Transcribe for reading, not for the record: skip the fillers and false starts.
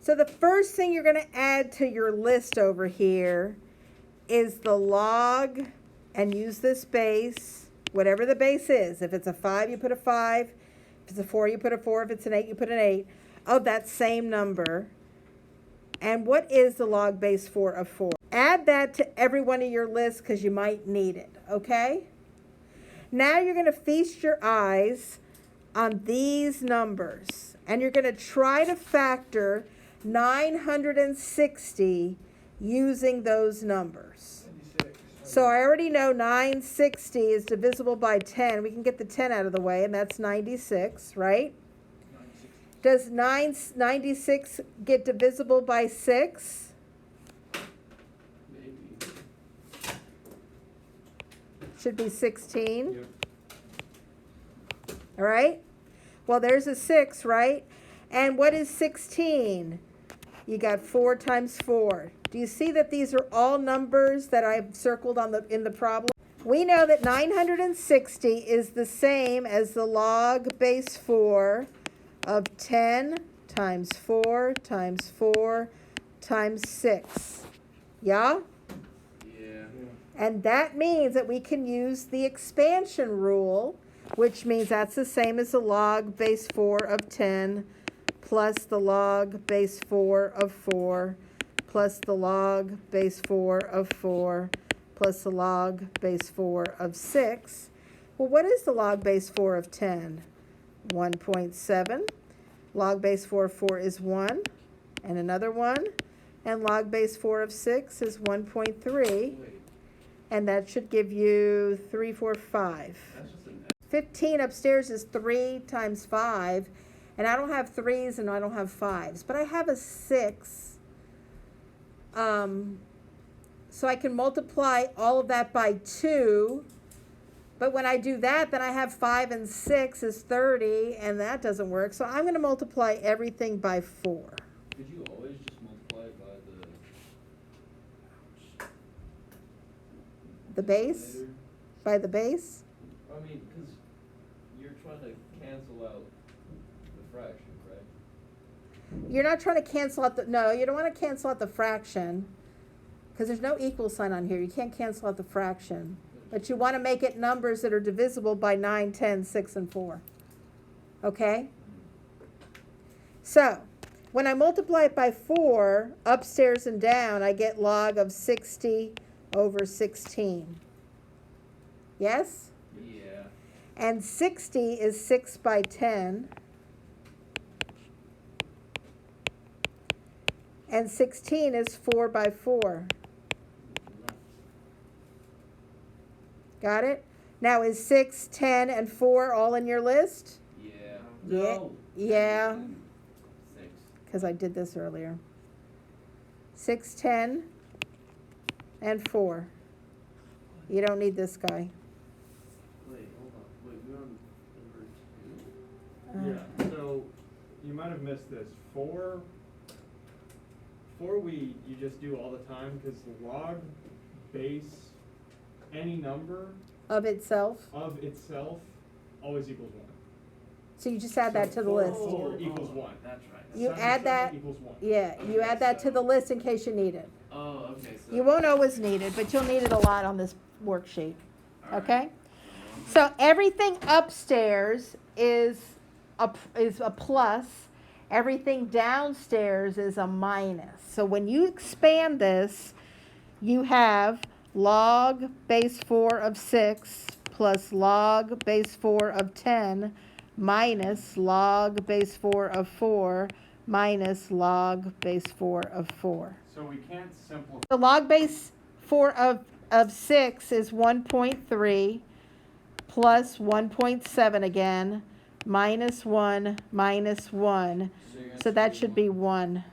So the first thing you're going to add to your list over here is the log, and use this base, whatever the base is. If it's a 5, you put a 5. If it's a 4, you put a 4. If it's an 8, you put an 8 of that same number. And what is the log base 4 of 4? Add that to every one of your lists because you might need it, okay? Now you're going to feast your eyes on these numbers, and you're going to try to factor 960 using those numbers. 96. So I already know 960 is divisible by 10. We can get the 10 out of the way, and that's 96, right? 96. Does 96 get divisible by 6? Maybe. Should be 16. Yep. All right? Well, there's a 6, right? And what is 16? You got 4 times 4. Do you see that these are all numbers that I've circled in the problem? We know that 960 is the same as the log base 4 of 10 times 4 times 4 times 6. Yeah? Yeah. And that means that we can use the expansion rule, which means that's the same as the log base 4 of 10 plus the log base 4 of 4 plus the log base 4 of 4 plus the log base 4 of 6. Well, what is the log base 4 of 10? 1.7. Log base 4 of 4 is 1, and another 1. And log base 4 of 6 is 1.3. Wait, And that should give you 3, 4, 5. that's just an 15 upstairs is 3 times 5. And I don't have 3s and I don't have 5s. But I have a 6. So I can multiply all of that by 2. But when I do that, then I have 5 and 6 is 30. And that doesn't work. So I'm going to multiply everything by 4. Could you always just multiply it by The base? denominator? By the base? I mean, because you're trying to cancel out the fraction, right? You're not trying to cancel out no, you don't want to cancel out the fraction because there's no equal sign on here. You can't cancel out the fraction. But you want to make it numbers that are divisible by 9, 10, 6, and 4. Okay? So, when I multiply it by 4, upstairs and down, I get log of 60 over 16. Yes? Yeah. And 60 is 6 by 10. And 16 is 4 by 4. Got it? Now is 6, 10, and 4 all in your list? Yeah. No. Yeah. 6. Because I did this earlier. 6, 10, and 4. You don't need this guy. Wait, hold on. Wait, we're on number 2? Yeah, so you might have missed this. 4 you just do all the time because log base any number Of itself. always equals 1. So you just add that to the So list. 4 equals 1. That's right. You 7 add that- equals 1. Yeah, you add that to the list in case you need it. Oh, okay. So You won't always need it, but you'll need it a lot on this worksheet. all right. Okay? So everything upstairs is a plus. Everything downstairs is a minus. So when you expand this, you have log base 4 of 6 plus log base 4 of 10 minus log base 4 of 4 minus log base 4 of 4. So we can't simplify. The log base 4 of 6 is 1.3 plus 1.7 again minus 1 minus 1. you're gonna So that say should be 1.